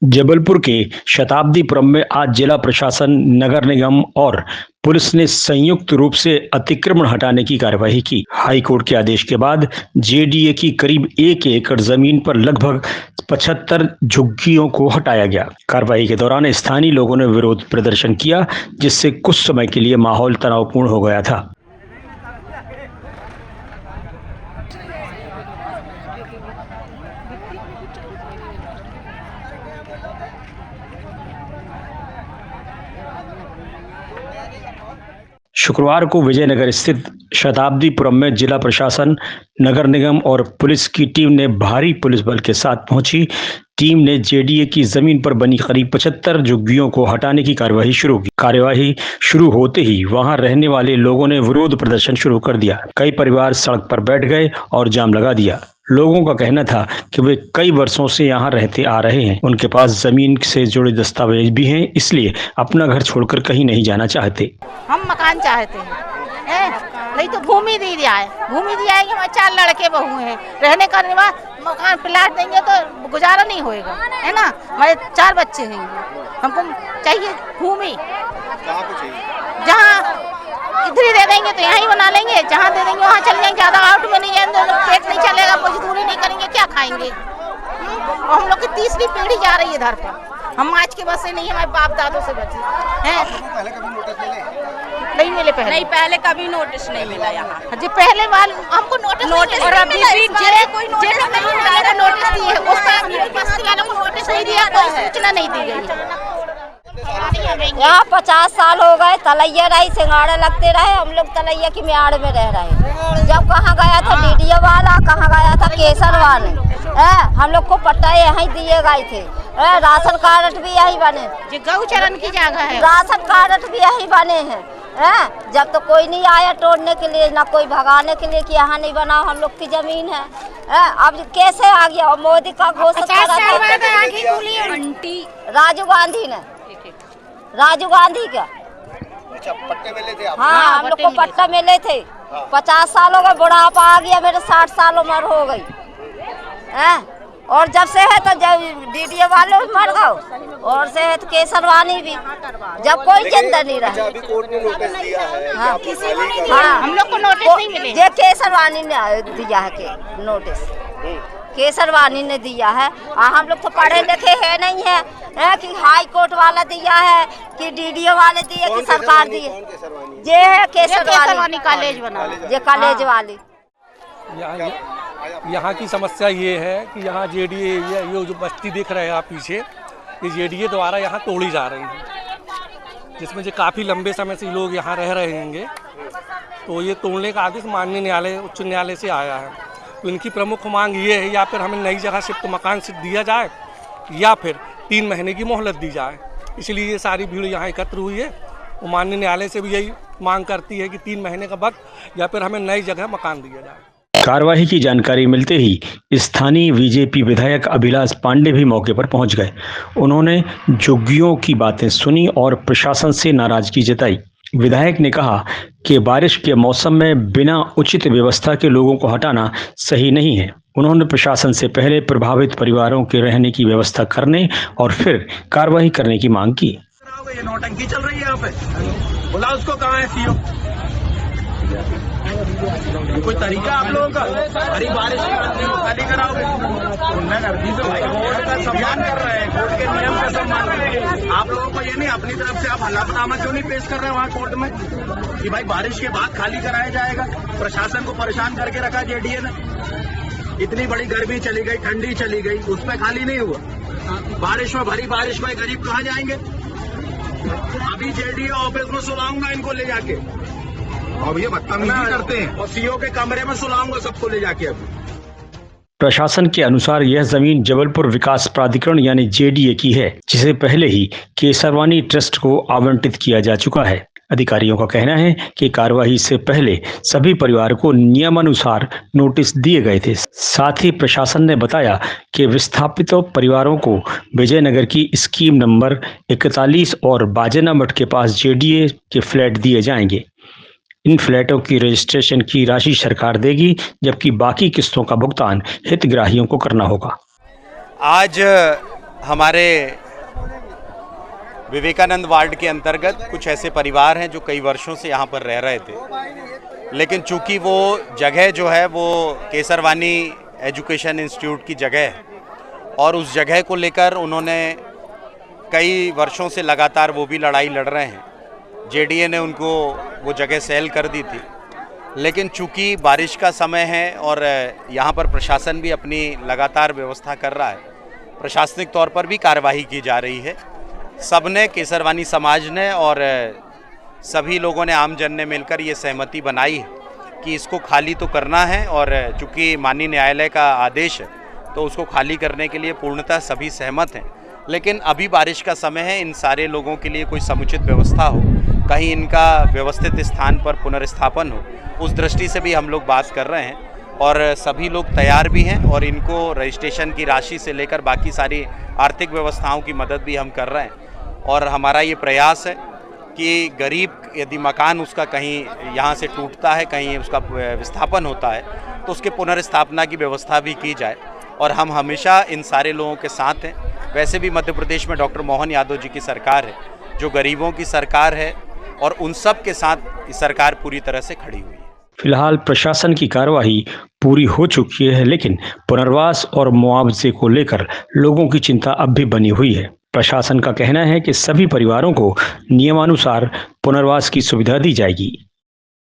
जबलपुर के शताब्दीपुरम में आज जिला प्रशासन, नगर निगम और पुलिस ने संयुक्त रूप से अतिक्रमण हटाने की कार्यवाही की। हाई कोर्ट के आदेश के बाद जेडीए की करीब 1 एकड़ जमीन पर लगभग 75 झुग्गियों को हटाया गया। कार्रवाई के दौरान स्थानीय लोगों ने विरोध प्रदर्शन किया, जिससे कुछ समय के लिए माहौल तनावपूर्ण हो गया था। शुक्रवार को विजयनगर स्थित शताब्दीपुरम में जिला प्रशासन, नगर निगम और पुलिस की टीम ने भारी पुलिस बल के साथ पहुंची। टीम ने जेडीए की जमीन पर बनी करीब 75 झुग्गियों को हटाने की कार्यवाही शुरू की। कार्यवाही शुरू होते ही वहां रहने वाले लोगों ने विरोध प्रदर्शन शुरू कर दिया। कई परिवार सड़क पर बैठ गए और जाम लगा दिया। लोगों का कहना था कि वे कई वर्षों से यहाँ रहते आ रहे हैं, उनके पास जमीन से जुड़े दस्तावेज भी हैं, इसलिए अपना घर छोड़कर कहीं नहीं जाना चाहते। हम मकान चाहते हैं, नहीं तो भूमि दी जाए। भूमि दी जाएगी, हमारे 4 लड़के बहू हैं, रहने का निवास मकान प्लाट देंगे तो गुजारा नहीं होएगा, है ना। हमारे 4 बच्चे हैं, हमको चाहिए भूमि। जहाँ इधर ही दे देंगे तो यहाँ ही बना लेंगे, जहाँ दे देंगे वहाँ चल जाएंगे। ज़्यादा आउट में नहीं जाएंगे, पेट नहीं चलेगा, मजदूरी नहीं करेंगे, क्या खाएंगे। और हम लोग की तीसरी पीढ़ी जा रही है इधर पर। हम आज के बसे नहीं, हमारे बाप दादों से बचे हैं। पहले कभी नोटिस मिले? नहीं मिले, पहले कभी नोटिस नहीं मिला यहाँ जी। पहले वाल हमको नोटिस और अभी भी कोई नोटिस दिए, उसका बस्ती वालों को नोटिस नहीं दिया, कोई सूचना नहीं दी गई। यहाँ 50 साल हो गए, तलैया रही, सिंगाड़े लगते रहे। हम लोग तलैया की म्याड़ में रह रहे। जब कहाँ गया था डीडीओ वाला, कहाँ गया था केसर वाले, हम लोग को पट्टा यहीं दिए गए थे। राशन कार्ड भी यही बने, गौचरण की जगह है, राशन कार्ड भी यही बने हैं। जब तो कोई नहीं आया तोड़ने के लिए, ना कोई भगाने के लिए कि यहाँ नहीं बना, हम लोग की जमीन है। अब कैसे आ गया? और मोदी का घोषणा राजीव गांधी ने, राजीव गांधी का पट्टे मिले थे आपको? हाँ, हम लोग को पट्टा मिले थे। 50 साल हो गए, बुढ़ापा आ गया, मेरे 60 साल उम्र हो गई। और जब से है तो जब डीडीओ वाले मर गए, और से है तो केसरवानी भी, जब कोई जिंदा नहीं रहा। अभी कोर्ट ने नोटिस दिया है। हाँ, हाँ, हम लोग को नोटिस नहीं मिले। ये केसरवानी ने दिया है के नोटिस, केसरवानी ने दिया है। हम लोग तो पढ़े लिखे है नहीं है, कि हाई कोर्ट वाला दिया है कि डीडीओ वाले दिए कि सरकार दिए। ये है केसरवानी कॉलेज बना, ये कॉलेज वाली। यहाँ की समस्या ये है कि यहाँ जेडीए, ये जो बस्ती देख रहे हैं आप पीछे, ये जेडीए द्वारा यहाँ तोड़ी जा रही है, जिसमें जो काफ़ी लंबे समय से लोग यहाँ रह रहे होंगे। तो ये तोड़ने का आदेश माननीय न्यायालय, उच्च न्यायालय से आया है। तो इनकी प्रमुख मांग ये है, या फिर हमें नई जगह शिफ्ट मकान से दिया जाए, या फिर 3 महीने की मोहलत दी जाए। इसलिए ये सारी भीड़ यहाँ एकत्र हुई है। वो माननीय न्यायालय से भी यही मांग करती है कि 3 महीने का वक्त, या फिर हमें नई जगह मकान दिया जाए। कार्यवाही की जानकारी मिलते ही स्थानीय बीजेपी विधायक अभिलाष पांडे भी मौके पर पहुंच गए। उन्होंने झुग्गियों की बातें सुनी और प्रशासन से नाराजगी जताई। विधायक ने कहा कि बारिश के मौसम में बिना उचित व्यवस्था के लोगों को हटाना सही नहीं है। उन्होंने प्रशासन से पहले प्रभावित परिवारों के रहने की व्यवस्था करने और फिर कार्रवाई करने की मांग की। ये नौटंकी चल रही है यहाँ पे, बोला उसको कहाँ है सीओ? कोई तरीका आप लोगों का? अरे बारिश की बंदी को खाली कराओगे, कोर्ट का सम्मान कर रहे हैं, कोर्ट के नियम का सम्मान कर रहे हैं। आप लोगों को ये नहीं, अपनी तरफ से आप हलफनामा क्यों नहीं पेश कर रहे हैं वहाँ कोर्ट में कि भाई बारिश के बाद खाली कराया जाएगा? प्रशासन को परेशान करके रखा जेडीए ने। इतनी बड़ी गर्मी चली गई, ठंडी चली गई, उस पर खाली नहीं हुआ। बारिश में भरी बारिश में गरीब कहाँ जाएंगे? अभी जेडीए ऑफिस में सुलाऊंगा इनको ले जाके, अब ये बदतमीजी करते हैं, और सीओ के कमरे में सुलाऊंगा सबको ले जाके। अभी प्रशासन के अनुसार यह जमीन जबलपुर विकास प्राधिकरण यानी जेडीए की है, जिसे पहले ही केसरवानी ट्रस्ट को आवंटित किया जा चुका है। अधिकारियों का कहना है कि कार्यवाही से पहले सभी परिवार को नियमानुसार नोटिस दिए गए थे। साथ ही प्रशासन ने बताया कि विस्थापित परिवारों को विजयनगर की स्कीम नंबर 41 और बाजेना मठ के पास जेडीए के फ्लैट दिए जाएंगे। इन फ्लैटों की रजिस्ट्रेशन की राशि सरकार देगी, जबकि बाकी किस्तों का भुगतान हितग्राहियों को करना होगा। आज हमारे विवेकानंद वार्ड के अंतर्गत कुछ ऐसे परिवार हैं जो कई वर्षों से यहाँ पर रह रहे थे, लेकिन चूंकि वो जगह जो है वो केसरवानी एजुकेशन इंस्टीट्यूट की जगह है और उस जगह को लेकर उन्होंने कई वर्षों से लगातार वो भी लड़ाई लड़ रहे हैं। जेडीए ने उनको वो जगह सेल कर दी थी, लेकिन चूंकि बारिश का समय है और यहाँ पर प्रशासन भी अपनी लगातार व्यवस्था कर रहा है, प्रशासनिक तौर पर भी कार्यवाही की जा रही है। सबने, केसरवानी समाज ने और सभी लोगों ने, आम जन ने मिलकर ये सहमति बनाई है कि इसको खाली तो करना है और चूंकि माननीय न्यायालय का आदेश है तो उसको खाली करने के लिए पूर्णतः सभी सहमत हैं। लेकिन अभी बारिश का समय है, इन सारे लोगों के लिए कोई समुचित व्यवस्था हो, कहीं इनका व्यवस्थित स्थान पर पुनर्स्थापन हो, उस दृष्टि से भी हम लोग बात कर रहे हैं और सभी लोग तैयार भी हैं और इनको रजिस्ट्रेशन की राशि से लेकर बाकी सारी आर्थिक व्यवस्थाओं की मदद भी हम कर रहे हैं। और हमारा ये प्रयास है कि गरीब यदि मकान उसका कहीं यहाँ से टूटता है, कहीं उसका विस्थापन होता है, तो उसके पुनर्स्थापना की व्यवस्था भी की जाए और हम हमेशा इन सारे लोगों के साथ हैं। वैसे भी मध्य प्रदेश में डॉक्टर मोहन यादव जी की सरकार है जो गरीबों की सरकार है और उन सब के साथ सरकार पूरी तरह से खड़ी हुई है। फिलहाल प्रशासन की कार्यवाही पूरी हो चुकी है, लेकिन पुनर्वास और मुआवजे को लेकर लोगों की चिंता अब भी बनी हुई है। प्रशासन का कहना है कि सभी परिवारों को नियमानुसार पुनर्वास की सुविधा दी जाएगी।